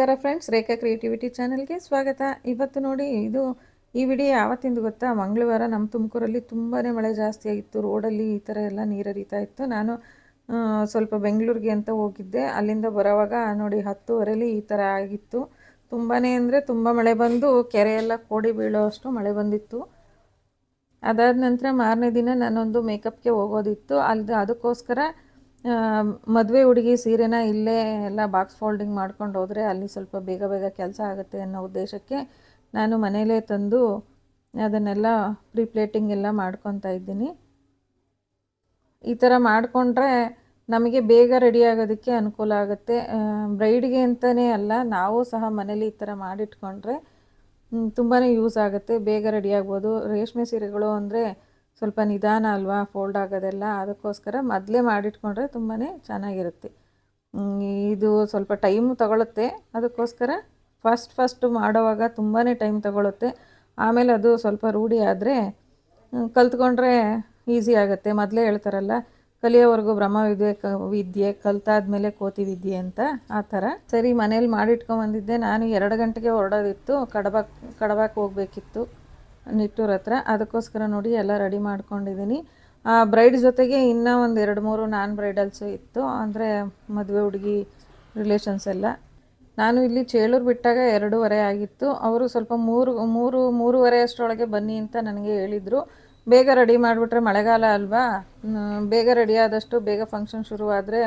ನಮಸ್ಕಾರ ಫ್ರೆಂಡ್ಸ್, ರೇಖಾ ಕ್ರಿಯೇಟಿವಿಟಿ ಚಾನಲ್ಗೆ ಸ್ವಾಗತ. ಇವತ್ತು ನೋಡಿ, ಈ ವಿಡಿಯೋ ಯಾವತ್ತಿಂದು ಗೊತ್ತಾ? ಮಂಗಳವಾರ ನಮ್ಮ ತುಮಕೂರಲ್ಲಿ ತುಂಬಾ ಮಳೆ ಜಾಸ್ತಿ ಆಗಿತ್ತು. ರೋಡಲ್ಲಿ ಈ ಥರ ಎಲ್ಲ ನೀರು ಹರಿತಾ ಇತ್ತು. ನಾನು ಸ್ವಲ್ಪ ಬೆಂಗಳೂರಿಗೆ ಅಂತ ಹೋಗಿದ್ದೆ. ಅಲ್ಲಿಂದ ಬರೋವಾಗ ನೋಡಿ 10:30 ಈ ಥರ ಆಗಿತ್ತು. ತುಂಬಾ ಅಂದರೆ ತುಂಬ ಮಳೆ ಬಂದು ಕೆರೆ ಎಲ್ಲ ಕೋಡಿ ಬೀಳೋ ಅಷ್ಟು ಮಳೆ ಬಂದಿತ್ತು. ಅದಾದ ನಂತರ ಮಾರನೇ ದಿನ ನಾನೊಂದು ಮೇಕಪ್ಗೆ ಹೋಗೋದಿತ್ತು. ಅದಕ್ಕೋಸ್ಕರ ಮದುವೆ ಹುಡುಗಿ ಸೀರೆನ ಇಲ್ಲೇ ಎಲ್ಲ ಬಾಕ್ಸ್ ಫೋಲ್ಡಿಂಗ್ ಮಾಡ್ಕೊಂಡು ಹೋದರೆ ಅಲ್ಲಿ ಸ್ವಲ್ಪ ಬೇಗ ಬೇಗ ಕೆಲಸ ಆಗುತ್ತೆ ಅನ್ನೋ ಉದ್ದೇಶಕ್ಕೆ ನಾನು ಮನೇಲೇ ತಂದು ಅದನ್ನೆಲ್ಲ ಪ್ಲೇಟಿಂಗ್ ಎಲ್ಲ ಮಾಡ್ಕೊತಾ ಇದ್ದೀನಿ. ಈ ಥರ ಮಾಡಿಕೊಂಡ್ರೆ ನಮಗೆ ಬೇಗ ರೆಡಿ ಆಗೋದಕ್ಕೆ ಅನುಕೂಲ ಆಗುತ್ತೆ. ಬ್ರೈಡ್ಗೆ ಅಂತಲೇ ಅಲ್ಲ, ನಾವು ಸಹ ಮನೇಲಿ ಈ ಥರ ಮಾಡಿಟ್ಕೊಂಡ್ರೆ ತುಂಬಾ ಯೂಸ್ ಆಗುತ್ತೆ, ಬೇಗ ರೆಡಿ ಆಗ್ಬೋದು. ರೇಷ್ಮೆ ಸೀರೆಗಳು ಅಂದರೆ ಸ್ವಲ್ಪ ನಿಧಾನ ಅಲ್ವಾ ಫೋಲ್ಡ್ ಆಗೋದೆಲ್ಲ, ಅದಕ್ಕೋಸ್ಕರ ಮೊದಲೇ ಮಾಡಿಟ್ಕೊಂಡ್ರೆ ತುಂಬಾ ಚೆನ್ನಾಗಿರುತ್ತೆ. ಇದು ಸ್ವಲ್ಪ ಟೈಮು ತಗೊಳುತ್ತೆ, ಅದಕ್ಕೋಸ್ಕರ ಫಸ್ಟ್ ಮಾಡೋವಾಗ ತುಂಬಾ ಟೈಮ್ ತಗೊಳುತ್ತೆ. ಆಮೇಲೆ ಅದು ಸ್ವಲ್ಪ ರೂಢಿ ಆದರೆ ಕಲ್ತ್ಕೊಂಡ್ರೆ ಈಸಿ ಆಗುತ್ತೆ. ಮೊದಲೇ ಹೇಳ್ತಾರಲ್ಲ, ಕಲಿಯೋವರೆಗೂ ವಿದ್ಯೆ ಕಲ್ತಾದ್ಮೇಲೆ ಕೋತಿ ವಿದ್ಯೆ ಅಂತ, ಆ ಥರ. ಸರಿ, ಮನೇಲಿ ಮಾಡಿಟ್ಕೊಂಬಂದಿದ್ದೆ. ನಾನು 2 ಗಂಟೆಗೆ ಹೊರಡೋದಿತ್ತು, ಕಡಬಕ್ಕೆ ಹೋಗಬೇಕಿತ್ತು ನಿಟ್ಟೂರ ಹತ್ರ. ಅದಕ್ಕೋಸ್ಕರ ನೋಡಿ ಎಲ್ಲ ರೆಡಿ ಮಾಡ್ಕೊಂಡಿದ್ದೀನಿ. ಬ್ರೈಡ್ ಜೊತೆಗೆ ಇನ್ನೂ ಒಂದು 2-3 ನಾನ್ ಬ್ರೈಡಲ್ಸು ಇತ್ತು, ಅಂದರೆ ಮದುವೆ ಹುಡುಗಿ ರಿಲೇಷನ್ಸ್ ಎಲ್ಲ. ನಾನು ಇಲ್ಲಿ ಚೇಳೂರು ಬಿಟ್ಟಾಗ 2:30 ಆಗಿತ್ತು. ಅವರು ಸ್ವಲ್ಪ 3:30 ಅಷ್ಟರೊಳಗೆ ಬನ್ನಿ ಅಂತ ನನಗೆ ಹೇಳಿದರು. ಬೇಗ ರೆಡಿ ಮಾಡಿಬಿಟ್ರೆ, ಮಳೆಗಾಲ ಅಲ್ವಾ, ಬೇಗ ರೆಡಿ ಆದಷ್ಟು ಬೇಗ ಫಂಕ್ಷನ್ ಶುರುವಾದರೆ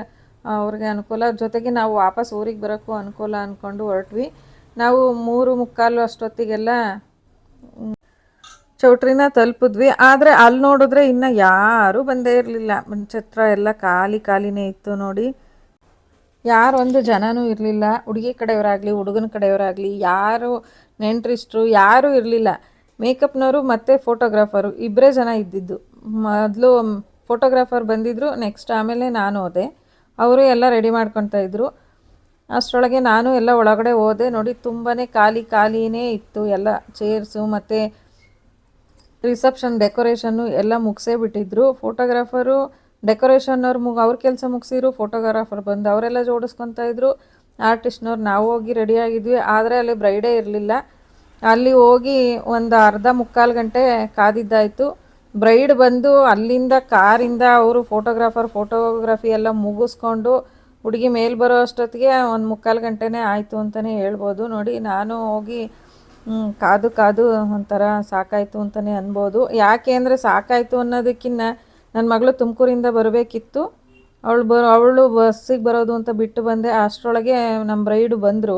ಅವ್ರಿಗೆ ಅನುಕೂಲ. ಜೊತೆಗೆ ನಾವು ವಾಪಸ್ ಊರಿಗೆ ಬರೋಕ್ಕೂ ಅನುಕೂಲ ಅಂದ್ಕೊಂಡು ಹೊರಟ್ವಿ. ನಾವು 3:45 ಅಷ್ಟೊತ್ತಿಗೆಲ್ಲ ಚೌಟ್ರಿನ ತಲುಪಿದ್ವಿ. ಆದರೆ ಅಲ್ಲಿ ನೋಡಿದ್ರೆ ಇನ್ನು ಯಾರೂ ಬಂದೇ ಇರಲಿಲ್ಲ. ಛತ್ರ ಎಲ್ಲ ಖಾಲಿನೇ ಇತ್ತು ನೋಡಿ. ಯಾರೊಂದು ಜನನೂ ಇರಲಿಲ್ಲ. ಹುಡುಗಿ ಕಡೆಯವರಾಗಲಿ ಹುಡುಗನ ಕಡೆಯವರಾಗಲಿ ಯಾರು ನೆಂಟರಿಷ್ಟರು ಯಾರೂ ಇರಲಿಲ್ಲ. ಮೇಕಪ್ನವರು ಮತ್ತು ಫೋಟೋಗ್ರಾಫರು ಇಬ್ಬರೇ ಜನ ಇದ್ದಿದ್ದು. ಮೊದಲು ಫೋಟೋಗ್ರಾಫರ್ ಬಂದಿದ್ದರು, ನೆಕ್ಸ್ಟ್ ಆಮೇಲೆ ನಾನು ಹೋದೆ. ಅವರು ಎಲ್ಲ ರೆಡಿ ಮಾಡ್ಕೊತಾಯಿದ್ರು. ಅಷ್ಟರೊಳಗೆ ನಾನು ಎಲ್ಲ ಒಳಗಡೆ ಹೋದೆ. ನೋಡಿ, ತುಂಬಾ ಖಾಲಿನೇ ಇತ್ತು. ಎಲ್ಲ ಚೇರ್ಸು ಮತ್ತು ರಿಸೆಪ್ಷನ್ ಡೆಕೋರೇಷನ್ನು ಎಲ್ಲ ಮುಗಿಸೇ ಬಿಟ್ಟಿದ್ರು. ಫೋಟೋಗ್ರಾಫರು ಡೆಕೋರೇಷನ್ನವ್ರು ಅವ್ರ ಕೆಲಸ ಮುಗಿಸಿದ್ರು. ಫೋಟೋಗ್ರಾಫರ್ ಬಂದು ಅವರೆಲ್ಲ ಜೋಡಿಸ್ಕೊತಾ ಇದ್ರು. ಆರ್ಟಿಸ್ಟ್ನವ್ರು ನಾವು ಹೋಗಿ ರೆಡಿಯಾಗಿದ್ವಿ. ಆದರೆ ಅಲ್ಲಿ ಬ್ರೈಡೇ ಇರಲಿಲ್ಲ. ಅಲ್ಲಿ ಹೋಗಿ ಒಂದು ಅರ್ಧ-ಮುಕ್ಕಾಲು ಗಂಟೆ ಕಾದಿದ್ದಾಯಿತು. ಬ್ರೈಡ್ ಬಂದು ಅಲ್ಲಿಂದ ಕಾರಿಂದ ಅವರು ಫೋಟೋಗ್ರಫಿ ಎಲ್ಲ ಮುಗಿಸ್ಕೊಂಡು ಹುಡುಗಿ ಮೇಲೆ ಬರೋ ಅಷ್ಟೊತ್ತಿಗೆ ಒಂದು 3/4 ಗಂಟೆನೇ ಆಯಿತು ಅಂತಲೇ ಹೇಳ್ಬೋದು. ನೋಡಿ, ನಾನು ಹೋಗಿ ಕಾದು ಒಂಥರ ಸಾಕಾಯಿತು ಅಂತಲೇ ಅನ್ಬೋದು. ಯಾಕೆ ಅಂದರೆ, ಸಾಕಾಯಿತು ಅನ್ನೋದಕ್ಕಿಂತ ನನ್ನ ಮಗಳು ತುಮಕೂರಿಂದ ಬರಬೇಕಿತ್ತು. ಅವಳು ಬಸ್ಸಿಗೆ ಬರೋದು ಅಂತ ಬಿಟ್ಟು ಬಂದೆ. ಅಷ್ಟರೊಳಗೆ ನಮ್ಮ ಬ್ರೈಡು ಬಂದರು.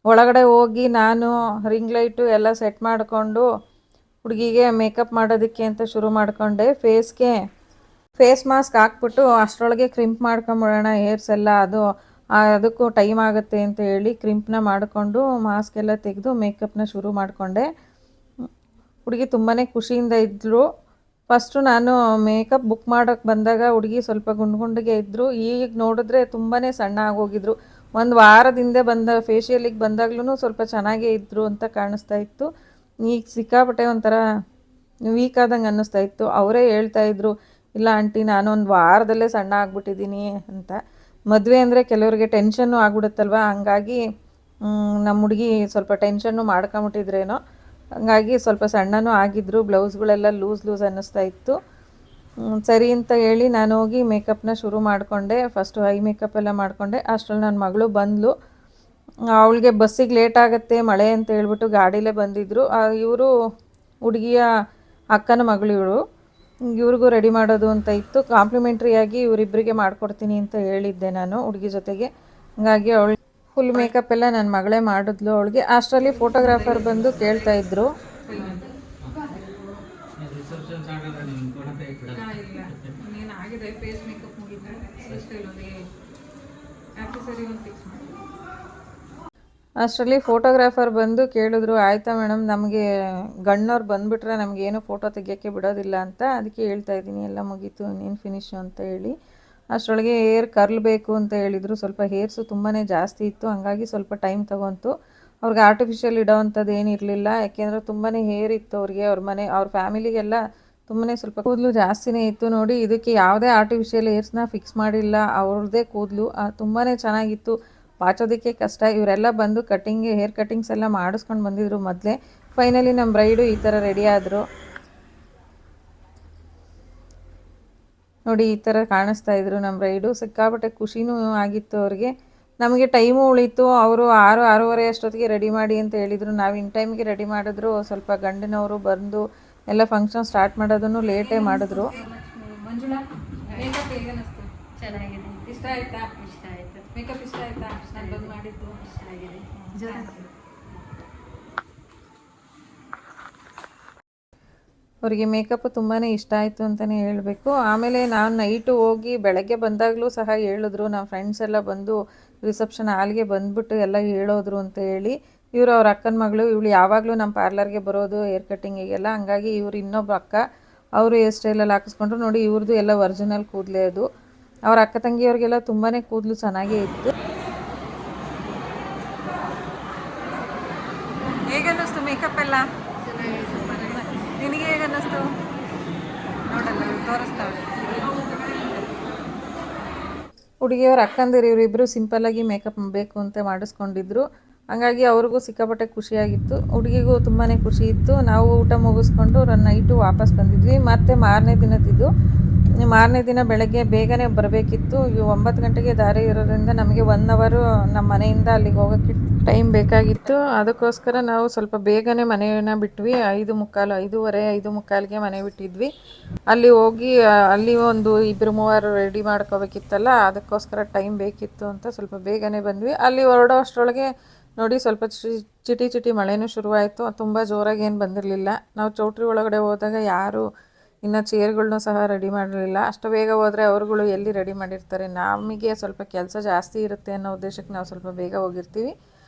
ಒಳಗಡೆ ಹೋಗಿ ನಾನು ರಿಂಗ್ ಲೈಟು ಎಲ್ಲ ಸೆಟ್ ಮಾಡಿಕೊಂಡು ಹುಡುಗಿಗೆ ಮೇಕಪ್ ಮಾಡೋದಕ್ಕೆ ಅಂತ ಶುರು ಮಾಡಿಕೊಂಡೆ. ಫೇಸ್ ಮಾಸ್ಕ್ ಹಾಕ್ಬಿಟ್ಟು ಅಷ್ಟರೊಳಗೆ ಕ್ರಿಂಪ್ ಮಾಡ್ಕೊಂಬಿಡೋಣ ಹೇರ್ಸ್ ಎಲ್ಲ, ಅದಕ್ಕೂ ಟೈಮ್ ಆಗುತ್ತೆ ಅಂತ ಹೇಳಿ ಕ್ರಿಂಪ್ನ ಮಾಡಿಕೊಂಡು ಮಾಸ್ಕ್ ಎಲ್ಲ ತೆಗೆದು ಮೇಕಪ್ನ ಶುರು ಮಾಡಿಕೊಂಡೆ. ಹುಡುಗಿ ತುಂಬಾ ಖುಷಿಯಿಂದ ಇದ್ದರು. ಫಸ್ಟು ನಾನು ಮೇಕಪ್ ಬುಕ್ ಮಾಡೋಕ್ಕೆ ಬಂದಾಗ ಹುಡುಗಿ ಸ್ವಲ್ಪ ಗುಂಡಿಗೆ ಇದ್ದರು. ಈಗ ನೋಡಿದ್ರೆ ತುಂಬಾ ಸಣ್ಣ ಆಗೋಗಿದ್ರು. ಒಂದು ವಾರದಿಂದ ಫೇಶಿಯಲಿಗೆ ಬಂದಾಗ್ಲೂ ಸ್ವಲ್ಪ ಚೆನ್ನಾಗೇ ಇದ್ದರು ಅಂತ ಕಾಣಿಸ್ತಾ ಇತ್ತು. ಈಗ ಸಿಕ್ಕಾಪಟ್ಟೆ ಒಂಥರ ವೀಕ್ ಆದಂಗೆ ಅನ್ನಿಸ್ತಾ ಇತ್ತು. ಅವರೇ ಹೇಳ್ತಾಯಿದ್ರು, ಇಲ್ಲ ಆಂಟಿ, ನಾನೊಂದು ವಾರದಲ್ಲೇ ಸಣ್ಣ ಆಗಿಬಿಟ್ಟಿದ್ದೀನಿ ಅಂತ. ಮದುವೆ ಅಂದರೆ ಕೆಲವ್ರಿಗೆ ಟೆನ್ಷನ್ನು ಆಗ್ಬಿಡುತ್ತಲ್ವ, ಹಂಗಾಗಿ ನಮ್ಮ ಹುಡುಗಿ ಸ್ವಲ್ಪ ಟೆನ್ಷನ್ನು ಮಾಡ್ಕೊಂಬಿಟ್ಟಿದ್ರೇನೋ, ಹಂಗಾಗಿ ಸ್ವಲ್ಪ ಸಣ್ಣನೂ ಆಗಿದ್ದರು. ಬ್ಲೌಸ್ಗಳೆಲ್ಲ ಲೂಸ್ ಅನ್ನಿಸ್ತಾ ಇತ್ತು. ಸರಿ ಅಂತ ಹೇಳಿ ನಾನು ಹೋಗಿ ಮೇಕಪ್ನ ಶುರು ಮಾಡಿಕೊಂಡೆ. ಫಸ್ಟು ಐ ಮೇಕಪ್ ಎಲ್ಲ ಮಾಡಿಕೊಂಡೆ. ಅಷ್ಟರಲ್ಲಿ ನನ್ನ ಮಗಳು ಬಂದಳು. ಅವಳಿಗೆ ಬಸ್ಸಿಗೆ ಲೇಟ್ ಆಗುತ್ತೆ ಮಳೆ ಅಂತ ಹೇಳ್ಬಿಟ್ಟು ಗಾಡೀಲೇ ಬಂದಿದ್ದರು. ಇವರು ಹುಡುಗಿಯ ಅಕ್ಕನ ಮಗಳು, ಇವ್ರಿಗೂ ರೆಡಿ ಮಾಡೋದು ಅಂತ ಇತ್ತು. ಕಾಂಪ್ಲಿಮೆಂಟ್ರಿಯಾಗಿ ಇವರಿಬ್ಬರಿಗೆ ಮಾಡಿಕೊಡ್ತೀನಿ ಅಂತ ಹೇಳಿದ್ದೆ ನಾನು ಹುಡುಗಿ ಜೊತೆಗೆ. ಹಂಗಾಗಿ ಅವಳು ಫುಲ್ ಮೇಕಪ್ ಎಲ್ಲ ನನ್ನ ಮಗಳೇ ಮಾಡಿದ್ಲು ಅವಳಿಗೆ. ಅಷ್ಟರಲ್ಲಿ ಫೋಟೋಗ್ರಾಫರ್ ಬಂದು ಕೇಳ್ತಾ ಇದ್ರು, ಕೇಳಿದ್ರು, ಆಯಿತಾ ಮೇಡಮ್, ನಮಗೆ ಗಣ್ಣವ್ರು ಬಂದುಬಿಟ್ರೆ ನಮಗೇನು ಫೋಟೋ ತೆಗಿಯೋಕ್ಕೆ ಬಿಡೋದಿಲ್ಲ ಅಂತ. ಅದಕ್ಕೆ ಹೇಳ್ತಾ ಇದ್ದೀನಿ, ಎಲ್ಲ ಮುಗೀತು, ಇನ್ನೇನು ಫಿನಿಶು ಅಂತ ಹೇಳಿ. ಅಷ್ಟರೊಳಗೆ ಹೇರ್ ಕರ್ಲ್ ಬೇಕು ಅಂತ ಹೇಳಿದರು. ಸ್ವಲ್ಪ ಹೇರ್ಸು ತುಂಬಾ ಜಾಸ್ತಿ ಇತ್ತು, ಹಂಗಾಗಿ ಸ್ವಲ್ಪ ಟೈಮ್ ತೊಗೊಂತು. ಅವ್ರಿಗೆ ಆರ್ಟಿಫಿಷಿಯಲ್ ಇಡೋವಂಥದ್ದು ಏನಿರಲಿಲ್ಲ, ಯಾಕೆಂದರೆ ತುಂಬಾ ಹೇರ್ ಇತ್ತು ಅವ್ರಿಗೆ. ಅವ್ರ ಫ್ಯಾಮಿಲಿಗೆಲ್ಲ ತುಂಬನೇ ಸ್ವಲ್ಪ ಕೂದಲು ಜಾಸ್ತಿನೇ ಇತ್ತು. ನೋಡಿ, ಇದಕ್ಕೆ ಯಾವುದೇ ಆರ್ಟಿಫಿಷಿಯಲ್ ಹೇರ್ಸ್ನ ಫಿಕ್ಸ್ ಮಾಡಿಲ್ಲ, ಅವ್ರದ್ದೇ ಕೂದಲು ತುಂಬಾ ಚೆನ್ನಾಗಿತ್ತು. ಬಾಚೋದಕ್ಕೆ ಕಷ್ಟ. ಇವರೆಲ್ಲ ಬಂದು ಹೇರ್ ಕಟ್ಟಿಂಗ್ಸ್ ಎಲ್ಲ ಮಾಡಿಸ್ಕೊಂಡು ಬಂದಿದ್ರು ಮೊದಲೇ. ಫೈನಲಿ ನಮ್ಮ ಬ್ರೈಡು ಈ ಥರ ರೆಡಿ ಆದರು ನೋಡಿ. ಈ ಥರ ಕಾಣಿಸ್ತಾ ಇದ್ರು ನಮ್ಮ ಬ್ರೈಡು. ಸಿಕ್ಕಾಪಟ್ಟೆ ಖುಷಿನೂ ಆಗಿತ್ತು ಅವ್ರಿಗೆ. ನಮಗೆ ಟೈಮು ಉಳೀತು. ಅವರು 6-6:30 ಅಷ್ಟೊತ್ತಿಗೆ ರೆಡಿ ಮಾಡಿ ಅಂತ ಹೇಳಿದರು. ನಾವು ಇನ್ ಟೈಮಿಗೆ ರೆಡಿ ಮಾಡಿದ್ರು. ಸ್ವಲ್ಪ ಗಂಡಿನವರು ಬಂದು ಎಲ್ಲ ಫಂಕ್ಷನ್ ಸ್ಟಾರ್ಟ್ ಮಾಡೋದನ್ನು ಲೇಟೇ ಮಾಡಿದ್ರು. ಮಂಜುಳಾ, ಮೇಕಪ್ ಹೇಗೆ ಅನಿಸ್ತು? ಚೆನ್ನಾಗಿದೆ. ಇಷ್ಟ ಆಯ್ತಾ? ಇಷ್ಟ ಆಯಿತು. ಮೇಕಪ್ ಇಷ್ಟ ಆಯ್ತಾ? ನಾನು ಬಂದು ಮಾಡಿದ್ದು ಇಷ್ಟ ಆಗಿದೆ. ಅವರಿಗೆ ಮೇಕಪ್ ತುಂಬಾ ಇಷ್ಟ ಆಯಿತು ಅಂತಲೇ ಹೇಳಬೇಕು. ಆಮೇಲೆ ನಾನು ನೈಟು ಹೋಗಿ ಬೆಳಗ್ಗೆ ಬಂದಾಗಲೂ ಸಹ ಹೇಳಿದ್ರು. ನಮ್ಮ ಫ್ರೆಂಡ್ಸ್ ಎಲ್ಲ ಬಂದು ರಿಸೆಪ್ಷನ್ ಹಾಲ್ಗೆ ಬಂದುಬಿಟ್ಟು ಎಲ್ಲ ಹೇಳೋದ್ರು ಅಂತ ಹೇಳಿ. ಇವರು ಅವ್ರ ಅಕ್ಕನ ಮಗಳು. ಇವಳು ಯಾವಾಗಲೂ ನಮ್ಮ ಪಾರ್ಲರ್ಗೆ ಬರೋದು ಹೇರ್ ಕಟ್ಟಿಂಗಿಗೆಲ್ಲ. ಹಂಗಾಗಿ ಇವರು ಇನ್ನೊಬ್ಬ ಅಕ್ಕ, ಅವರು ಹೇರ್ ಸ್ಟೈಲಲ್ಲಿ ಹಾಕಿಸ್ಕೊಂಡ್ರು ನೋಡಿ. ಇವ್ರದ್ದು ಎಲ್ಲ ಒರಿಜಿನಲ್ ಕೂದಲೇ ಅದು. ಅವ್ರ ಅಕ್ಕ ತಂಗಿಯವ್ರಿಗೆಲ್ಲ ತುಂಬಾ ಕೂದಲು ಚೆನ್ನಾಗೇ ಇತ್ತು. ಹೇಗನ್ನಿಸ್ತು ಮೇಕಪ್ ಎಲ್ಲ? ನಿನಗೆ ಹೇಗನ್ನಿಸ್ತು? ನೋಡಲ್ಲ ತೋರಿಸ್ತಾವೆ ಹುಡುಗಿಯವ್ರ ಅಕ್ಕಂದಿರು. ಇವರಿಬ್ಬರು ಸಿಂಪಲ್ಲಾಗಿ ಮೇಕಪ್ ಬೇಕು ಅಂತ ಮಾಡಿಸ್ಕೊಂಡಿದ್ರು. ಹಂಗಾಗಿ ಅವ್ರಿಗೂ ಸಿಕ್ಕಾಪಟ್ಟೆ ಖುಷಿಯಾಗಿತ್ತು. ಹುಡುಗಿಗೂ ತುಂಬಾ ಖುಷಿ ಇತ್ತು. ನಾವು ಊಟ ಮುಗಿಸ್ಕೊಂಡು ನೈಟು ವಾಪಸ್ ಬಂದಿದ್ವಿ. ಮತ್ತು ಮಾರನೇ ದಿನ ಬೆಳಗ್ಗೆ ಬೇಗನೆ ಬರಬೇಕಿತ್ತು. 9 ಗಂಟೆಗೆ ದಾರಿ ಇರೋದ್ರಿಂದ ನಮಗೆ 1 ಅವರು ನಮ್ಮ ಮನೆಯಿಂದ ಅಲ್ಲಿಗೆ ಹೋಗೋಕ್ಕೆ ಟೈಮ್ ಬೇಕಾಗಿತ್ತು. ಅದಕ್ಕೋಸ್ಕರ ನಾವು ಸ್ವಲ್ಪ ಬೇಗನೆ ಮನೆಯನ್ನು ಬಿಟ್ವಿ. 5:45 ಮನೆ ಬಿಟ್ಟಿದ್ವಿ. ಅಲ್ಲಿ ಹೋಗಿ ಅಲ್ಲಿ ಒಂದು 2-3 ರೆಡಿ ಮಾಡ್ಕೋಬೇಕಿತ್ತಲ್ಲ, ಅದಕ್ಕೋಸ್ಕರ ಟೈಮ್ ಬೇಕಿತ್ತು ಅಂತ ಸ್ವಲ್ಪ ಬೇಗನೆ ಬಂದ್ವಿ. ಅಲ್ಲಿ ಹೊರಡೋ ಅಷ್ಟರೊಳಗೆ ನೋಡಿ ಸ್ವಲ್ಪ ಚಿಟಿ ಮಳೆನೂ ಶುರುವಾಯಿತು. ತುಂಬ ಜೋರಾಗಿ ಏನು ಬಂದಿರಲಿಲ್ಲ. ನಾವು ಚೌಟ್ರಿ ಒಳಗಡೆ ಹೋದಾಗ ಯಾರು ಇನ್ನು ಚೇರ್ಗಳನ್ನೂ ಸಹ ರೆಡಿ ಮಾಡಿರಲಿಲ್ಲ. ಅಷ್ಟು ಬೇಗ ಹೋದರೆ ಅವ್ರುಗಳು ಎಲ್ಲಿ ರೆಡಿ ಮಾಡಿರ್ತಾರೆ. ನಮಗೆ ಸ್ವಲ್ಪ ಕೆಲಸ ಜಾಸ್ತಿ ಇರುತ್ತೆ ಅನ್ನೋ ಉದ್ದೇಶಕ್ಕೆ ನಾವು ಸ್ವಲ್ಪ ಬೇಗ ಹೋಗಿರ್ತೀವಿ.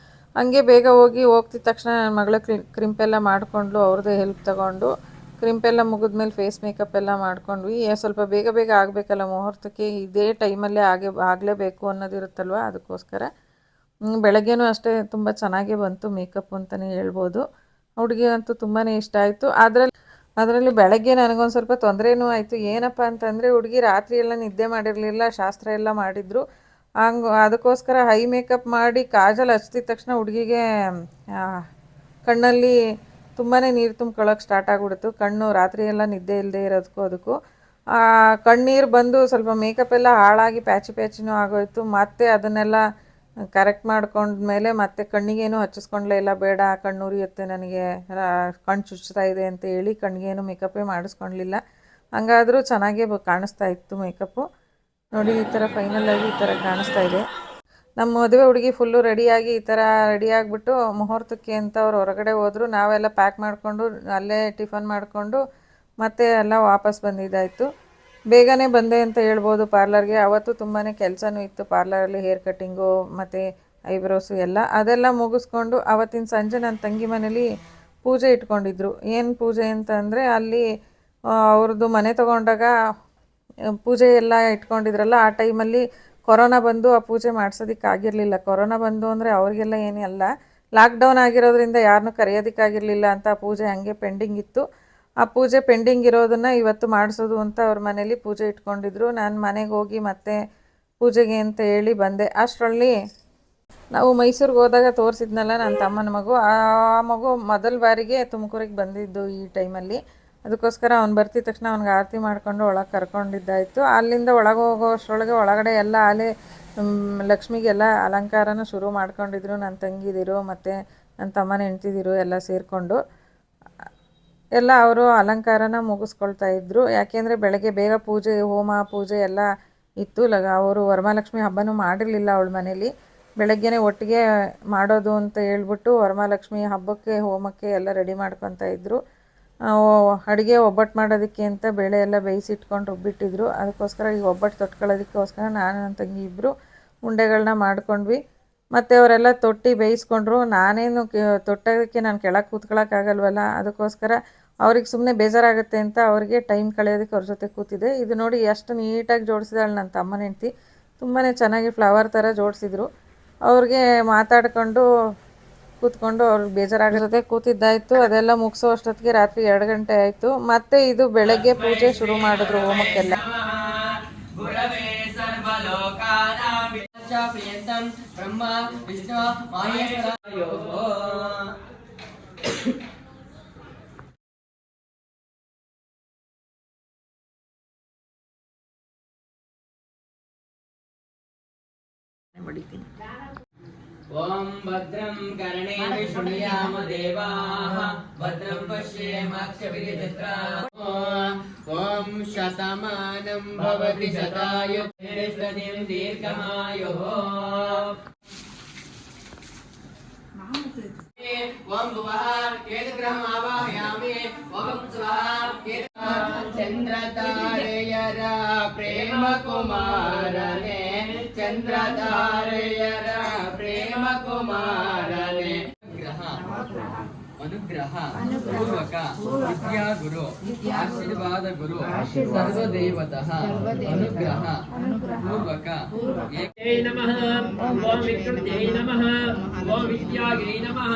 ಹಂಗೆ ಬೇಗ ಹೋಗ್ತಿದ್ದ ತಕ್ಷಣ ನನ್ನ ಮಗಳ ಕ್ರಿಂಪೆಲ್ಲ ಮಾಡಿಕೊಂಡ್ಲು. ಅವ್ರದ್ದೇ ಹೆಲ್ಪ್ ತೊಗೊಂಡು ಕ್ರಿಂಪೆಲ್ಲ ಮುಗಿದ್ಮೇಲೆ ಫೇಸ್ ಮೇಕಪ್ ಎಲ್ಲ ಮಾಡ್ಕೊಂಡ್ವಿ. ಸ್ವಲ್ಪ ಬೇಗ ಆಗಬೇಕಲ್ಲ ಮುಹೂರ್ತಕ್ಕೆ. ಇದೇ ಟೈಮಲ್ಲೇ ಆಗಲೇಬೇಕು ಅನ್ನೋದಿರುತ್ತಲ್ವ, ಅದಕ್ಕೋಸ್ಕರ. ಬೆಳಗ್ಗೆನೂ ಅಷ್ಟೇ ತುಂಬ ಚೆನ್ನಾಗೇ ಬಂತು ಮೇಕಪ್ ಅಂತಲೇ ಹೇಳ್ಬೋದು. ಹುಡುಗಿ ಅಂತೂ ತುಂಬಾ ಇಷ್ಟ ಆಯಿತು. ಅದರಲ್ಲಿ ಬೆಳಗ್ಗೆ ನನಗೊಂದು ಸ್ವಲ್ಪ ತೊಂದರೆನೂ ಆಯಿತು. ಏನಪ್ಪ ಅಂತಂದರೆ ಹುಡುಗಿ ರಾತ್ರಿ ಎಲ್ಲ ನಿದ್ದೆ ಮಾಡಿರಲಿಲ್ಲ. ಶಾಸ್ತ್ರ ಎಲ್ಲ ಮಾಡಿದರು. ಅದಕ್ಕೋಸ್ಕರ ಹೈ ಮೇಕಪ್ ಮಾಡಿ ಕಾಜಲ್ ಹಚ್ತಿದ ತಕ್ಷಣ ಹುಡುಗಿಗೆ ಕಣ್ಣಲ್ಲಿ ತುಂಬಾ ನೀರು ತುಂಬ್ಕೊಳ್ಳೋಕೆ ಸ್ಟಾರ್ಟ್ ಆಗಿಬಿಡ್ತು. ಕಣ್ಣು ರಾತ್ರಿ ಎಲ್ಲ ನಿದ್ದೆ ಇಲ್ಲದೆ ಇರೋದಕ್ಕೂ ಅದಕ್ಕೂ ಕಣ್ಣೀರು ಬಂದು ಸ್ವಲ್ಪ ಮೇಕಪ್ ಎಲ್ಲ ಹಾಳಾಗಿ ಪ್ಯಾಚಿನೂ ಆಗೋಯಿತು. ಮತ್ತೆ ಅದನ್ನೆಲ್ಲ ಕರೆಕ್ಟ್ ಮಾಡ್ಕೊಂಡ್ಮೇಲೆ ಮತ್ತೆ ಕಣ್ಣಿಗೇನು ಹಚ್ಚಿಸ್ಕೊಂಡ್ಲೇ ಇಲ್ಲ. ಬೇಡ, ಕಣ್ಣು ಉರಿಯುತ್ತೆ ನನಗೆ, ಕಣ್ಣು ಚುಚ್ತಾ ಇದೆ ಅಂತ ಹೇಳಿ ಕಣ್ಣಿಗೇನು ಮೇಕಪ್ಪೇ ಮಾಡಿಸ್ಕೊಳ್ಲಿಲ್ಲ. ಹಂಗಾದರೂ ಚೆನ್ನಾಗೇ ಕಾಣಿಸ್ತಾ ಇತ್ತು ಮೇಕಪ್ಪು. ನೋಡಿ ಈ ಥರ ಫೈನಲಾಗಿ ಈ ಥರ ಕಾಣಿಸ್ತಾ ಇದೆ. ನಮ್ಮ ಮದುವೆ ಹುಡುಗಿ ಫುಲ್ಲು ರೆಡಿಯಾಗಿ ಈ ಥರ ರೆಡಿಯಾಗಿಬಿಟ್ಟು ಮುಹೂರ್ತಕ್ಕೆ ಅಂತ ಅವ್ರು ಹೊರಗಡೆ ಹೋದರು. ನಾವೆಲ್ಲ ಪ್ಯಾಕ್ ಮಾಡಿಕೊಂಡು ಅಲ್ಲೇ ಟಿಫನ್ ಮಾಡಿಕೊಂಡು ಮತ್ತೆ ಎಲ್ಲ ವಾಪಸ್ ಬಂದಿದ್ದಾಯಿತು. ಬೇಗನೆ ಬಂದೆ ಅಂತ ಹೇಳ್ಬೋದು ಪಾರ್ಲರ್ಗೆ. ಅವತ್ತು ತುಂಬಾ ಕೆಲಸನೂ ಇತ್ತು ಪಾರ್ಲರಲ್ಲಿ. ಹೇರ್ ಕಟ್ಟಿಂಗು ಮತ್ತು ಐಬ್ರೋಸು ಎಲ್ಲ ಅದೆಲ್ಲ ಮುಗಿಸ್ಕೊಂಡು ಅವತ್ತಿನ ಸಂಜೆ ನನ್ನ ತಂಗಿ ಮನೇಲಿ ಪೂಜೆ ಇಟ್ಕೊಂಡಿದ್ರು. ಏನು ಪೂಜೆ ಅಂತ ಅಂದರೆ, ಅಲ್ಲಿ ಅವ್ರದ್ದು ಮನೆ ತೊಗೊಂಡಾಗ ಪೂಜೆ ಎಲ್ಲ ಇಟ್ಕೊಂಡಿದ್ರಲ್ಲ, ಆ ಟೈಮಲ್ಲಿ ಕೊರೋನಾ ಬಂದು ಆ ಪೂಜೆ ಮಾಡಿಸೋದಕ್ಕಾಗಿರಲಿಲ್ಲ. ಕೊರೋನಾ ಬಂದು ಅಂದರೆ ಅವ್ರಿಗೆಲ್ಲ ಏನೇ ಅಲ್ಲ, ಲಾಕ್ಡೌನ್ ಆಗಿರೋದ್ರಿಂದ ಯಾರನ್ನೂ ಕರೆಯೋದಕ್ಕಾಗಿರಲಿಲ್ಲ ಅಂತ ಆ ಪೂಜೆ ಹಂಗೆ ಪೆಂಡಿಂಗ್ ಇತ್ತು. ಆ ಪೂಜೆ ಪೆಂಡಿಂಗ್ ಇರೋದನ್ನು ಇವತ್ತು ಮಾಡಿಸೋದು ಅಂತ ಅವ್ರ ಮನೇಲಿ ಪೂಜೆ ಇಟ್ಕೊಂಡಿದ್ರು. ನಾನು ಮನೆಗೆ ಹೋಗಿ ಮತ್ತೆ ಪೂಜೆಗೆ ಅಂತ ಹೇಳಿ ಬಂದೆ. ಅಷ್ಟರಲ್ಲಿ ನಾವು ಮೈಸೂರಿಗೆ ಹೋದಾಗ ತೋರಿಸಿದ್ನಲ್ಲ ನನ್ನ ತಮ್ಮನ ಮಗು, ಆ ಮಗು ಮೊದಲ ಬಾರಿಗೆ ತುಮಕೂರಿಗೆ ಬಂದಿದ್ದು ಈ ಟೈಮಲ್ಲಿ. ಅದಕ್ಕೋಸ್ಕರ ಅವ್ನು ಬರ್ತಿದ್ದ ತಕ್ಷಣ ಅವ್ನಿಗೆ ಆರತಿ ಮಾಡಿಕೊಂಡು ಒಳಗೆ ಕರ್ಕೊಂಡಿದ್ದಾಯಿತು. ಅಲ್ಲಿಂದ ಒಳಗೆ ಹೋಗೋ ಅಷ್ಟರೊಳಗೆ ಒಳಗಡೆ ಎಲ್ಲ ಅಲ್ಲೇ ಲಕ್ಷ್ಮಿಗೆಲ್ಲ ಅಲಂಕಾರನ ಶುರು ಮಾಡ್ಕೊಂಡಿದ್ರು ನನ್ನ ತಂಗಿದಿರು ಮತ್ತು ನನ್ನ ತಮ್ಮನ ಹೆಂಡ್ತಿದಿರು ಎಲ್ಲ ಸೇರಿಕೊಂಡು ಎಲ್ಲ ಅವರು ಅಲಂಕಾರನ ಮುಗಿಸ್ಕೊಳ್ತಾ ಇದ್ದರು. ಯಾಕೆಂದರೆ ಬೆಳಗ್ಗೆ ಬೇಗ ಪೂಜೆ, ಹೋಮ ಪೂಜೆ ಎಲ್ಲ ಇತ್ತು. ಅವರು ವರಮಹಾಲಕ್ಷ್ಮಿ ಹಬ್ಬನೂ ಮಾಡಿರಲಿಲ್ಲ ಅವಳ ಮನೇಲಿ. ಬೆಳಗ್ಗೆನೇ ಒಟ್ಟಿಗೆ ಮಾಡೋದು ಅಂತ ಹೇಳ್ಬಿಟ್ಟು ವರಮಹಾಲಕ್ಷ್ಮಿ ಹಬ್ಬಕ್ಕೆ ಹೋಮಕ್ಕೆ ಎಲ್ಲ ರೆಡಿ ಮಾಡ್ಕೊತಾ ಇದ್ದರು. ಅಡುಗೆ ಒಬ್ಬಟ್ಟು ಮಾಡೋದಕ್ಕೆ ಅಂತ ಬೇಳೆ ಎಲ್ಲ ಬೇಯಿಸಿಟ್ಕೊಂಡು ರುಬ್ಬಿಟ್ಟಿದ್ರು. ಅದಕ್ಕೋಸ್ಕರ ಈ ಒಬ್ಬಟ್ಟು ತೊಟ್ಕೊಳ್ಳೋದಕ್ಕೋಸ್ಕರ ನಾನು ನನ್ನ ತಂಗಿ ಇಬ್ಬರು ಉಂಡೆಗಳನ್ನ ಮಾಡ್ಕೊಂಡ್ವಿ. ಮತ್ತು ಅವರೆಲ್ಲ ತೊಟ್ಟಿ ಬೇಯಿಸ್ಕೊಂಡ್ರು. ನಾನೇನು ತೊಟ್ಟೋದಕ್ಕೆ ನಾನು ಕೆಳಗೆ ಕೂತ್ಕೊಳ್ಳೋಕ್ಕಾಗಲ್ವಲ್ಲ, ಅದಕ್ಕೋಸ್ಕರ ಅವ್ರಿಗೆ ಸುಮ್ಮನೆ ಬೇಜಾರಾಗುತ್ತೆ ಅಂತ ಅವ್ರಿಗೆ ಟೈಮ್ ಕಳೆಯೋದಕ್ಕೆ ಅವ್ರ ಜೊತೆ ಕೂತಿದ್ದೆ. ಇದು ನೋಡಿ ಎಷ್ಟು ನೀಟಾಗಿ ಜೋಡಿಸಿದಾಳೆ ನನ್ನ ತಮ್ಮನ ಹೆಂಡ್ತಿ. ತುಂಬಾ ಚೆನ್ನಾಗಿ ಫ್ಲವರ್ ಥರ ಜೋಡಿಸಿದ್ರು. ಅವ್ರಿಗೆ ಮಾತಾಡ್ಕೊಂಡು ಕೂತ್ಕೊಂಡು ಅವ್ರಿಗೆ ಬೇಜಾರಾಗಿರೋದೇ ಕೂತಿದ್ದಾಯಿತು. ಅದೆಲ್ಲ ಮುಗಿಸೋ ಅಷ್ಟೊತ್ತಿಗೆ ರಾತ್ರಿ 2 ಗಂಟೆ ಆಯಿತು. ಮತ್ತು ಇದು ಬೆಳಗ್ಗೆ ಪೂಜೆ ಶುರು ಮಾಡಿದ್ರು ಹೋಮಕ್ಕೆಲ್ಲ. ಪ್ರಿಯಂತಂ ಬ್ರಹ್ಮ ವಿಷ್ಣು ಮಹೇಶ್ವರಯೋಃ. ಓಂ ಭದ್ರಂ ಕರ್ಣೇನ ಶೃಣುಯಾಮ ದೇವಾಃ ಭದ್ರಂ ಪಶ್ಯೇಮಾಕ್ಷಭಿರ್ಯಜತ್ರಾಃ. ಓಂ ಶತಮಾನಂ ಭವತಿ ಶತಾಯು ಶ್ರೇಷ್ಠದಿಂ ದೀರ್ಘಮಾಯುಃ. ಓಂ ಭುವಃ ಏತಗ್ರಹಂ ಆವಾಹಯಾಮಿ. ಓಂ ಸ್ವಃ ಚಂದ್ರತಾರೆಯರ ಪ್ರೇಮ ಕುಮಾರನೇ, ಚಂದ್ರತಾರೆಯರ ಪ್ರೇಮ ಕುಮಾರನೇ. ಅನುಗ್ರಹ ಪೂರ್ವಕ ವಿದ್ಯಾ ಗುರು ಆಶೀರ್ವಾದ ಗುರು ಸರ್ವದೇವತಃ ಅನುಗ್ರಹ ಪೂರ್ವಕ. ಜೈ ನಮಃ. ಓಂ ವಿಷ್ಣುಜೈ ನಮಃ. ಓಂ ವಿದ್ಯಾಯೈ ನಮಃ.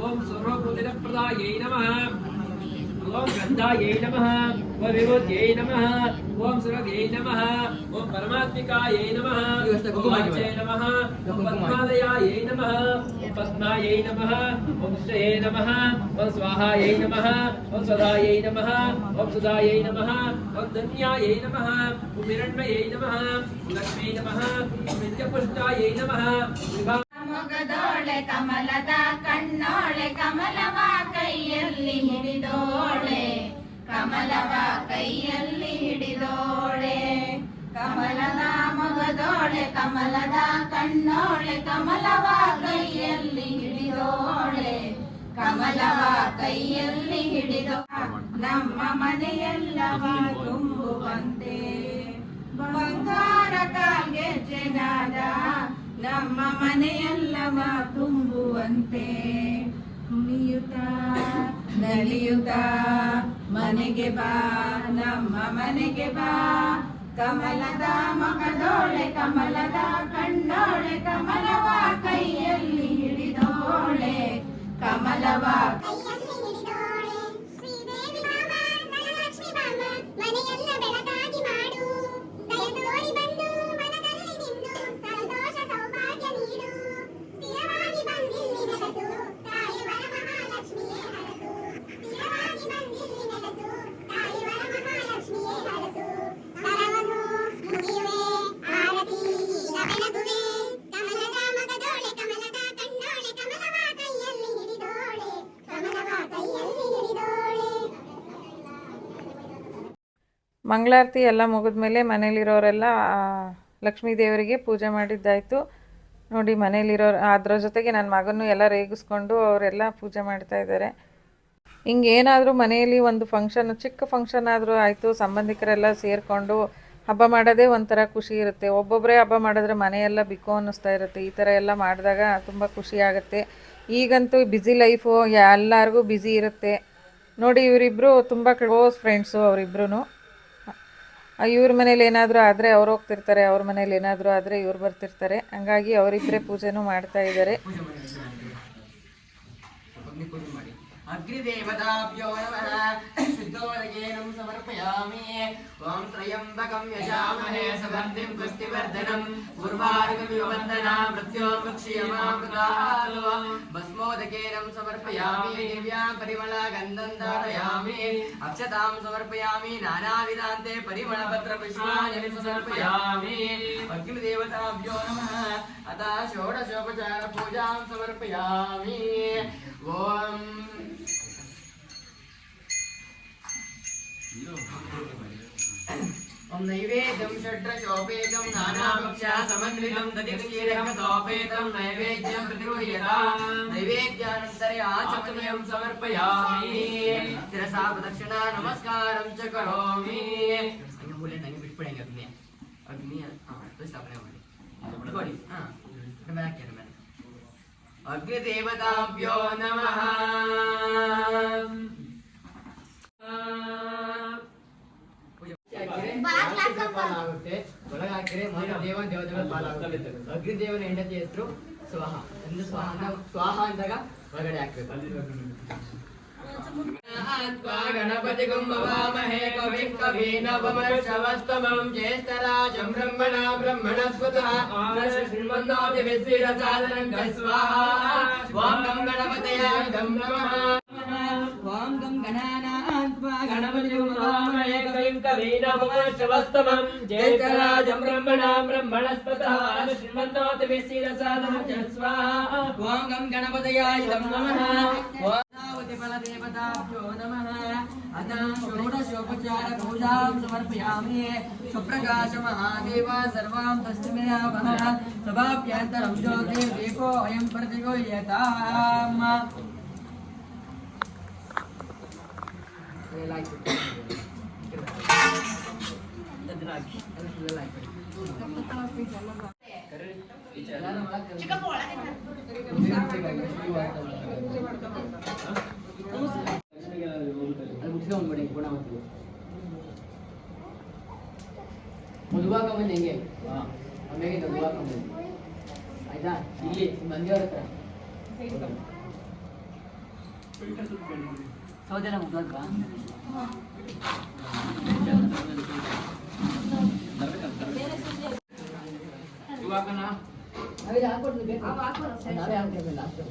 ಓಂ ಸರ್ವಭೂತಿಪ್ರದಾಯೈ ನಮಃ. ಓಂ ಗಂಧಾಯೈ ನಮಃ. ಓಂ ವಿಭೂತ್ಯೈ ನಮಃ. ಓಂ ಸುರಭ್ಯೈ ನಮಃ. ಓಂ ಪರಮಾತ್ಮಿಕಾಯೈ ನಮಃ. ಓಂ ವಾಚ್ಯೈ ನಮಃ. ಓಂ ಪದ್ಮಾಲಯಾಯೈ ನಮಃ. ಓಂ ಪದ್ಮಾಯೈ ನಮಃ. ಓಂ ಶ್ರೇಯೈ ನಮಃ. ಓಂ ಸ್ವಾಹಾಯೈ ನಮಃ. ಓಂ ಸ್ವಧಾಯೈ ನಮಃ. ಓಂ ಸುಧಾಯೈ ನಮಃ. ಓಂ ಧನ್ಯಾಯೈ ನಮಃ. ಓಂ ಹಿರಣ್ಮಯೈ ನಮಃ. ಓಂ ಲಕ್ಷ್ಮೀ ನಮಃ. ಓಂ ನಿತ್ಯಪುಷ್ಟಾಯೈ ನಮಃ. ಮೊಗದೋಳೆ ಕಮಲದ ಕಣ್ಣೋಳೆ ಕಮಲವ ಕೈಯಲ್ಲಿ ಹಿಡಿದೋಳೆ, ಕಮಲವ ಕೈಯಲ್ಲಿ ಹಿಡಿದೋಳೆ. ಕಮಲದ ಮೊಗದೋಳೆ ಕಮಲದ ಕಣ್ಣೋಳೆ ಕಮಲವ ಕೈಯಲ್ಲಿ ಹಿಡಿದೋಳೆ, ಕಮಲವ ಕೈಯಲ್ಲಿ ಹಿಡಿದೋ. ನಮ್ಮ ಮನೆಯೆಲ್ಲವ ತುಂಬುವಂತೆ ಬಂಗಾರ ಕಾಲ್ಗೆಜ್ಜೆನಾದ, ನಮ್ಮ ಮನೆಯೆಲ್ಲವ ತುಂಬುವಂತೆ. ಕುಣಿಯುತ್ತ ನಲಿಯುತ್ತ ಮನೆಗೆ ಬಾ, ನಮ್ಮ ಮನೆಗೆ ಬಾ. ಕಮಲದ ಮಗದೋಳೆ ಕಮಲದ ಕಣ್ಣೋಳೆ ಕಮಲವ ಕೈಯಲ್ಲಿ ಹಿಡಿದೋಳೆ, ಕಮಲವ ಕೈಯಲ್ಲಿ ಹಿಡಿದೋಳೆ. ಶ್ರೀದೇವಿ ಬಾಮ ಧನಲಕ್ಷ್ಮಿ ಬಾಮ ಮನೆಯೆಲ್ಲ ಬೆಳಕಾಗಿ ಮಾಡು, ದಯ ತೋರಿ ಬಂದು ಮನದಲ್ಲಿ ನಿಂದು ಸಂತೋಷ ಸೌಭಾಗ್ಯ ನೀಡು. ಸ್ಥಿರವಾಗಿ ಬಂದಿಲ್ಲಿ ನೆಲೆಸು, ತಾಯಿ ವರ ಮಹಾಲಕ್ಷ್ಮಿಯೇ ಹರಸು. ಸ್ಥಿರವಾಗಿ ಬಂದಿಲ್ಲಿ ನೆಲೆಸು, ತಾಯಿ ವರ ಮಹಾಲಕ್ಷ್ಮಿಯೇ ಹರಸು. ಕರವನ್ನು ಮುಗಿಯುವೆ ಆರತಿ ಈಗ ಬೆಳಗುವೆ, ಕಮಲದ ಮಗದೋಳೆ ಕಮಲದ ಕಣ್ಣೋಳೆ ಕಮಲವ ಕೈಯಲ್ಲಿ ಹಿಡಿದೋಳೆ, ಕಮಲವ ಕೈಯಲ್ಲಿ ಹಿಡಿದೋಳೆ. ಮಂಗಳಾರತಿ ಎಲ್ಲ ಮುಗಿದ್ಮೇಲೆ ಮನೇಲಿರೋರೆಲ್ಲ ಲಕ್ಷ್ಮೀ ದೇವರಿಗೆ ಪೂಜೆ ಮಾಡಿದ್ದಾಯಿತು. ನೋಡಿ ಮನೇಲಿರೋರು ಅದರ ಜೊತೆಗೆ ನನ್ನ ಮಗನೂ ಎಲ್ಲ ರೇಗಿಸ್ಕೊಂಡು ಅವರೆಲ್ಲ ಪೂಜೆ ಮಾಡ್ತಾ ಇದ್ದಾರೆ. ಹಿಂಗೇನಾದರೂ ಮನೆಯಲ್ಲಿ ಒಂದು ಫಂಕ್ಷನ್, ಚಿಕ್ಕ ಫಂಕ್ಷನ್ ಆದರೂ ಆಯಿತು, ಸಂಬಂಧಿಕರೆಲ್ಲ ಸೇರಿಕೊಂಡು ಹಬ್ಬ ಮಾಡೋದೇ ಒಂಥರ ಖುಷಿ ಇರುತ್ತೆ. ಒಬ್ಬೊಬ್ಬರೇ ಹಬ್ಬ ಮಾಡಿದ್ರೆ ಮನೆಯೆಲ್ಲ ಬಿಕೋ ಅನ್ನಿಸ್ತಾ ಇರುತ್ತೆ. ಈ ಥರ ಎಲ್ಲ ಮಾಡಿದಾಗ ತುಂಬ ಖುಷಿ ಆಗುತ್ತೆ. ಈಗಂತೂ ಬ್ಯುಸಿ ಲೈಫು, ಎಲ್ಲರಿಗೂ ಬ್ಯುಸಿ ಇರುತ್ತೆ. ನೋಡಿ ಇವರಿಬ್ಬರು ತುಂಬ ಕ್ಲೋಸ್ ಫ್ರೆಂಡ್ಸು ಅವರಿಬ್ರು. ಇವ್ರ ಮನೇಲಿ ಏನಾದರೂ ಆದರೆ ಅವ್ರು ಹೋಗ್ತಿರ್ತಾರೆ, ಅವ್ರ ಮನೇಲಿ ಏನಾದರೂ ಆದರೆ ಇವ್ರು ಬರ್ತಿರ್ತಾರೆ. ಹಂಗಾಗಿ ಅವರಿಬ್ಬರೇ ಪೂಜೆನೂ ಮಾಡ್ತಾ ಇದ್ದಾರೆ. ಅಗ್ನಿದೇವತಾಭ್ಯೋ ನಮಃ. ಶುದ್ಧೋದಕೇನಂ ಸಮರ್ಪಯಾಮಿ. ಓಂ ತ್ರಯಂಬಕಂ ಯಜಾಮಹೇ ಸುಗಂಧಿಂ ಪುಷ್ಟಿವರ್ಧನಂ. ಉರ್ವಾರುಕಮಿವ ವಂದನಾ ಮೃತ್ಯೋರ್ಮುಕ್ಷೀಯಮಾಮೃತಾತ್. ಭಸ್ಮೋದಕೇನಂ ಸಮರ್ಪಯಾಮಿ. ದಿವ್ಯಾಂ ಪರಿಮಳ ಗಂಧಂ ಧಾರಯಾಮಿ. ಅಕ್ಷತಾಂ ಸಮರ್ಪಯಾಮಿ. ನಾನಾವಿಧಾಂತೆ ಪರಿಮಳ ಪತ್ರ ಪುಷ್ಪಾಂಜಲಿಂ ಸಮರ್ಪಯಾಮಿ. ಅಗ್ನಿದೇವತಾಭ್ಯೋ ನಮಃ. ಅತಃ ಷೋಡಶೋಪಚಾರ ಪೂಜಾಂ ಸಮರ್ಪಯಾಮಿ. ಓಂ ओम नैवेद्यं षड्रशोपेतं नानाभक्ष्या समन्वितं दधिक्षीरकतोपेतं नैवेद्यं प्रतिगृह्यता। नैवेद्यानन्तरे आचमनीयं समर्पयामि। शिरसा प्रदक्षिणा नमस्कारं च करोमि। बोले नहीं बिट पड़ेंगे अग्नि अग्नि तो स्थापना वाली थोड़ी हां मैं क्या मैं अग्निदेवताभ्यो नमः। ಪಾಲಾಗುತ್ತೆ ಒಳಗೆ ಹಾಕಿದ್ರೆ ದೇವ ದೇವತೆಗಳ ಪಾಲಾಗುತ್ತೆ. ಅಗ್ನಿದೇವನ ಹೆಂಡತಿ ಹೆಸರು ಸ್ವಾಹ. ಸ್ವಾಹ ಅಂದಾಗ ಒಳಗಡೆ ಹಾಕ್ಬೇಕು. गणपतिगुं भवामहे कविं कवीनवमर्षवस्तमं ज्येष्ठराजं ब्रह्मणस्पतः आनश्रीमन्नोतिभिस्सिरसादनं स्वाहा ॐ गं गणपतये नमः ॐ गं गणानान्त्वा गणपतिगुं भवामहे कविं कवीनवमर्षवस्तमं ज्येष्ठराजं ब्रह्मणस्पतः आनश्रीमन्नोतिभिस्सिरसादनं स्वाहा ॐ गं गणपतये नमः फलदेवताभ्यो नमः अतः षोडशोपचार पूजां समर्पयामि सुप्रकाश महादेव सर्वां तस्मै नमः सभाभ्यन्तरं ज्योतिर्दीपो अयं प्रतिगृह्यताम् ಮದುವಾಗ ಬಂದು ಹೆಂಗೆ ಆಮೇಲೆ ಮದುವಾಗ ಬಂದು ಆಯ್ತಾ ಇಲ್ಲಿ ಮಂದಿಯವ್ರ ಹತ್ರ ಸೌದೆಲ್ಲ ಮುಗ್ದಲ್ವಾ ಹಾಕೊಡ್ತೀವಿ ಬೇಕು ನಾವೇ ಹಾಕ್ತೇವೆ ಲಾಸ್ಟ್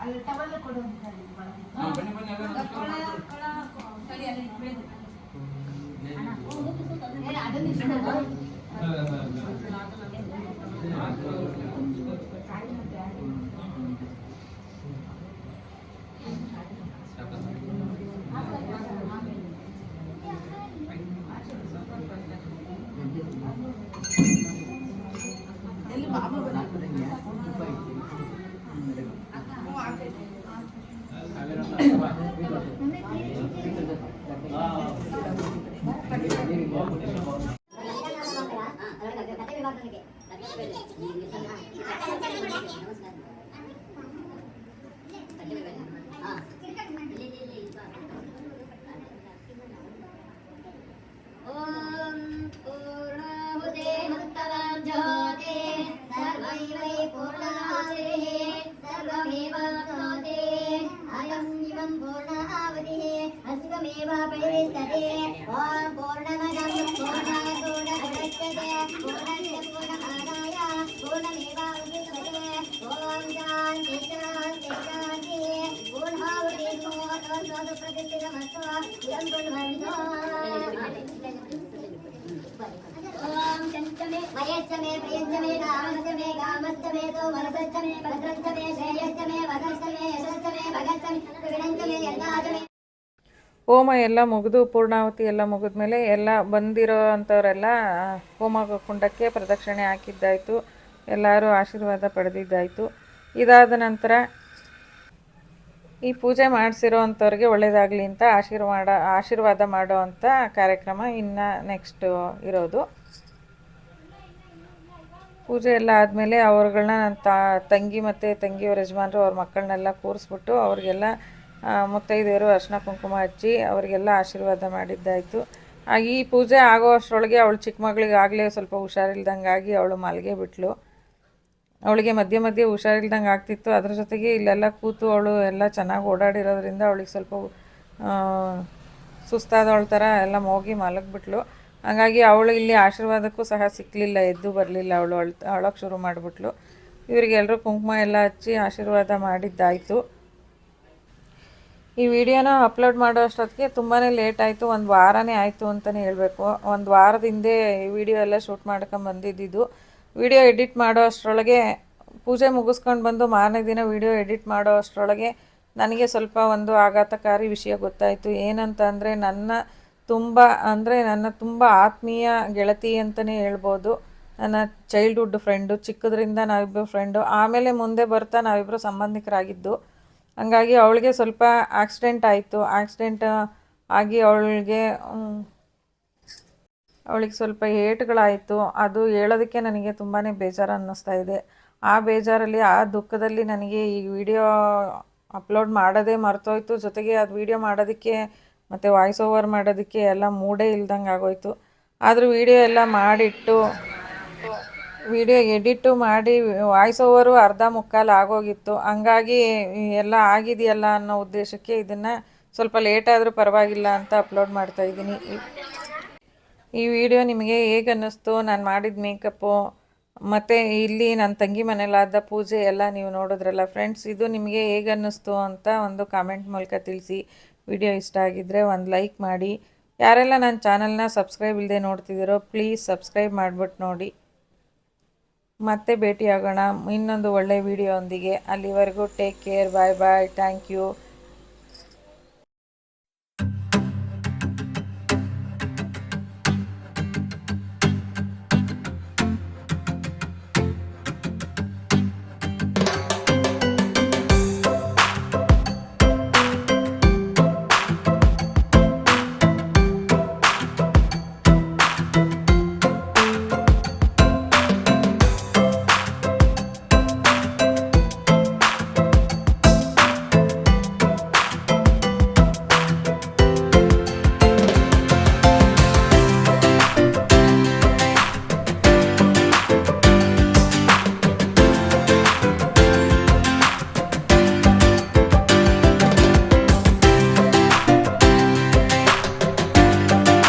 ಅಲ್ಲಿ ಟವಲ್ ಕೊಡು वयश्चमे प्रियश्चमे कामश्चमे कामश्चमे तो मनसश्चमे भद्रश्चमे श्रेयश्चमे वसश्चमे यशश्चमे भगश्चमे विघ्नश्चमे यज्ञाचमे. ಹೋಮ ಎಲ್ಲ ಮುಗಿದು ಪೂರ್ಣಾವತಿ ಎಲ್ಲ ಮುಗಿದ್ಮೇಲೆ ಎಲ್ಲ ಬಂದಿರೋ ಅಂಥವರೆಲ್ಲ ಹೋಮ ಕುಂಡಕ್ಕೆ ಪ್ರದಕ್ಷಿಣೆ ಹಾಕಿದ್ದಾಯಿತು, ಎಲ್ಲರೂ ಆಶೀರ್ವಾದ ಪಡೆದಿದ್ದಾಯಿತು. ಇದಾದ ನಂತರ ಈ ಪೂಜೆ ಮಾಡಿಸಿರೋ ಅಂಥವ್ರಿಗೆ ಒಳ್ಳೆಯದಾಗಲಿ ಅಂತ ಆಶೀರ್ವಾದ ಮಾಡೋ ಅಂಥ ಕಾರ್ಯಕ್ರಮ ಇನ್ನು ನೆಕ್ಸ್ಟ್ ಇರೋದು. ಪೂಜೆ ಎಲ್ಲ ಆದಮೇಲೆ ಅವ್ರುಗಳನ್ನ ನನ್ನ ತಂಗಿ ಮತ್ತು ತಂಗಿಯವ್ರ ಯಜಮಾನರು ಅವ್ರ ಮಕ್ಕಳನ್ನೆಲ್ಲ ಕೂರಿಸ್ಬಿಟ್ಟು ಅವ್ರಿಗೆಲ್ಲ ಮುತ್ತೈದೆಯರು ಅರ್ಶಿನ ಕುಂಕುಮ ಹಚ್ಚಿ ಅವರಿಗೆಲ್ಲ ಆಶೀರ್ವಾದ ಮಾಡಿದ್ದಾಯಿತು. ಈ ಪೂಜೆ ಆಗೋ ಅಷ್ಟರೊಳಗೆ ಅವಳು ಚಿಕ್ಕ ಮಗಳಿಗೆ ಆಗಲೇ ಸ್ವಲ್ಪ ಹುಷಾರಿಲ್ದಂಗಾಗಿ ಅವಳು ಮಲಗೇ ಬಿಟ್ಲು. ಅವಳಿಗೆ ಮಧ್ಯೆ ಮಧ್ಯೆ ಹುಷಾರಿಲ್ದಂಗೆ ಆಗ್ತಿತ್ತು. ಅದ್ರ ಜೊತೆಗೆ ಇಲ್ಲೆಲ್ಲ ಕೂತು ಅವಳು ಎಲ್ಲ ಚೆನ್ನಾಗಿ ಓಡಾಡಿರೋದ್ರಿಂದ ಅವಳಿಗೆ ಸ್ವಲ್ಪ ಸುಸ್ತಾದವಳ ಥರ ಎಲ್ಲ ಹೋಗಿ ಮಲಗಿಬಿಟ್ಲು. ಹಾಗಾಗಿ ಅವಳು ಇಲ್ಲಿ ಆಶೀರ್ವಾದಕ್ಕೂ ಸಹ ಸಿಕ್ಕಲಿಲ್ಲ, ಎದ್ದು ಬರಲಿಲ್ಲ. ಅವಳು ಅಳೋಕ್ಕೆ ಶುರು ಮಾಡಿಬಿಟ್ಲು. ಇವರಿಗೆಲ್ಲರೂ ಕುಂಕುಮ ಎಲ್ಲ ಹಚ್ಚಿ ಆಶೀರ್ವಾದ ಮಾಡಿದ್ದಾಯಿತು. ಈ ವಿಡಿಯೋನ ಅಪ್ಲೋಡ್ ಮಾಡೋ ಅಷ್ಟೊತ್ತಿಗೆ ತುಂಬಾ ಲೇಟ್ ಆಯಿತು, ಒಂದು ವಾರನೇ ಆಯಿತು ಅಂತಲೇ ಹೇಳಬೇಕು. ಒಂದು ವಾರದ ಹಿಂದೆ ಈ ವಿಡಿಯೋ ಎಲ್ಲ ಶೂಟ್ ಮಾಡ್ಕೊಂಬಂದಿದ್ದು. ವಿಡಿಯೋ ಎಡಿಟ್ ಮಾಡೋ ಅಷ್ಟರೊಳಗೆ ಪೂಜೆ ಮುಗಿಸ್ಕೊಂಡು ಬಂದು ಮಾರನೇ ದಿನ ವಿಡಿಯೋ ಎಡಿಟ್ ಮಾಡೋ ಅಷ್ಟರೊಳಗೆ ನನಗೆ ಸ್ವಲ್ಪ ಒಂದು ಆಘಾತಕಾರಿ ವಿಷಯ ಗೊತ್ತಾಯಿತು. ಏನಂತ ಅಂದರೆ ನನ್ನ ತುಂಬ ಆತ್ಮೀಯ ಗೆಳತಿ ಅಂತಲೇ ಹೇಳ್ಬೋದು. ನನ್ನ ಚೈಲ್ಡ್ಹುಡ್ ಫ್ರೆಂಡು, ಚಿಕ್ಕದ್ರಿಂದ ನಾವಿಬ್ಬರು ಫ್ರೆಂಡು. ಆಮೇಲೆ ಮುಂದೆ ಬರ್ತಾ ನಾವಿಬ್ಬರು ಸಂಬಂಧಿಕರಾಗಿದ್ದು. ಹಂಗಾಗಿ ಅವಳಿಗೆ ಸ್ವಲ್ಪ ಆಕ್ಸಿಡೆಂಟ್ ಆಯಿತು. ಆಕ್ಸಿಡೆಂಟ್ ಆಗಿ ಅವಳಿಗೆ ಸ್ವಲ್ಪ ಏಟುಗಳಾಯಿತು. ಅದು ಹೇಳೋದಕ್ಕೆ ನನಗೆ ತುಂಬಾ ಬೇಜಾರು ಅನ್ನಿಸ್ತಾ ಇದೆ. ಆ ಬೇಜಾರಲ್ಲಿ, ಆ ದುಃಖದಲ್ಲಿ ನನಗೆ ಈ ವಿಡಿಯೋ ಅಪ್ಲೋಡ್ ಮಾಡೋದೇ ಮರ್ತೋಯ್ತು. ಜೊತೆಗೆ ಅದು ವೀಡಿಯೋ ಮಾಡೋದಕ್ಕೆ ಮತ್ತು ವಾಯ್ಸ್ ಓವರ್ ಮಾಡೋದಕ್ಕೆ ಎಲ್ಲ ಮೂಡೇ ಇಲ್ದಂಗೆ ಆಗೋಯ್ತು. ಆದರೂ ವೀಡಿಯೋ ಎಲ್ಲ ಮಾಡಿಟ್ಟು ವಿಡಿಯೋ ಎಡಿಟು ಮಾಡಿ ವಾಯ್ಸ್ ಓವರು ಅರ್ಧ ಮುಕ್ಕಾಲು ಆಗೋಗಿತ್ತು. ಹಂಗಾಗಿ ಎಲ್ಲ ಆಗಿದೆಯಲ್ಲ ಅನ್ನೋ ಉದ್ದೇಶಕ್ಕೆ ಇದನ್ನು ಸ್ವಲ್ಪ ಲೇಟಾದರೂ ಪರವಾಗಿಲ್ಲ ಅಂತ ಅಪ್ಲೋಡ್ ಮಾಡ್ತಾಯಿದ್ದೀನಿ. ಈ ವಿಡಿಯೋ ನಿಮಗೆ ಹೇಗೆ ಅನ್ನಿಸ್ತು? ನಾನು ಮಾಡಿದ ಮೇಕಪ್ಪು ಮತ್ತು ಇಲ್ಲಿ ನನ್ನ ತಂಗಿ ಮನೇಲಾದ ಪೂಜೆ ಎಲ್ಲ ನೀವು ನೋಡಿದ್ರಲ್ಲ ಫ್ರೆಂಡ್ಸ್. ಇದು ನಿಮಗೆ ಹೇಗೆ ಅನ್ನಿಸ್ತು ಅಂತ ಒಂದು ಕಾಮೆಂಟ್ ಮೂಲಕ ತಿಳಿಸಿ. ವಿಡಿಯೋ ಇಷ್ಟ ಆಗಿದ್ದರೆ ಒಂದು ಲೈಕ್ ಮಾಡಿ. ಯಾರೆಲ್ಲ ನನ್ನ ಚಾನಲ್ನ ಸಬ್ಸ್ಕ್ರೈಬ್ ಇಲ್ಲದೆ ನೋಡ್ತಿದ್ದೀರೋ ಪ್ಲೀಸ್ ಸಬ್ಸ್ಕ್ರೈಬ್ ಮಾಡಿಬಿಟ್ಟು ನೋಡಿ. ಮತ್ತೆ ಭೇಟಿಯಾಗೋಣ ಇನ್ನೊಂದು ಒಳ್ಳೆಯ ವಿಡಿಯೋ ಒಂದಿಗೆ. ಅಲ್ಲಿವರೆಗೂ take care, bye bye, thank you.